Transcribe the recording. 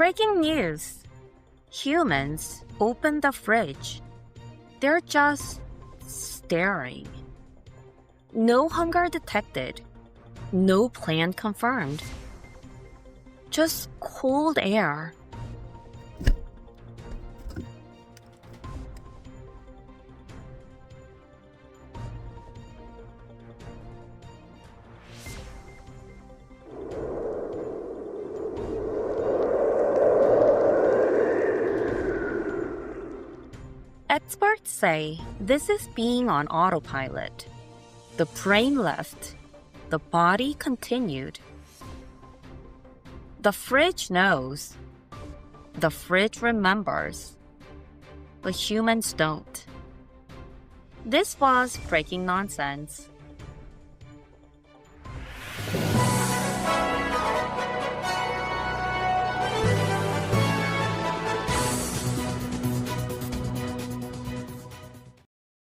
Breaking news. Humans open the fridge. They're just staring. No hunger detected. No plan confirmed. Just cold air. Experts say this is being on autopilot. The brain left. The body continued. The fridge knows. The fridge remembers. But humans don't. This was Breaking Nonsense.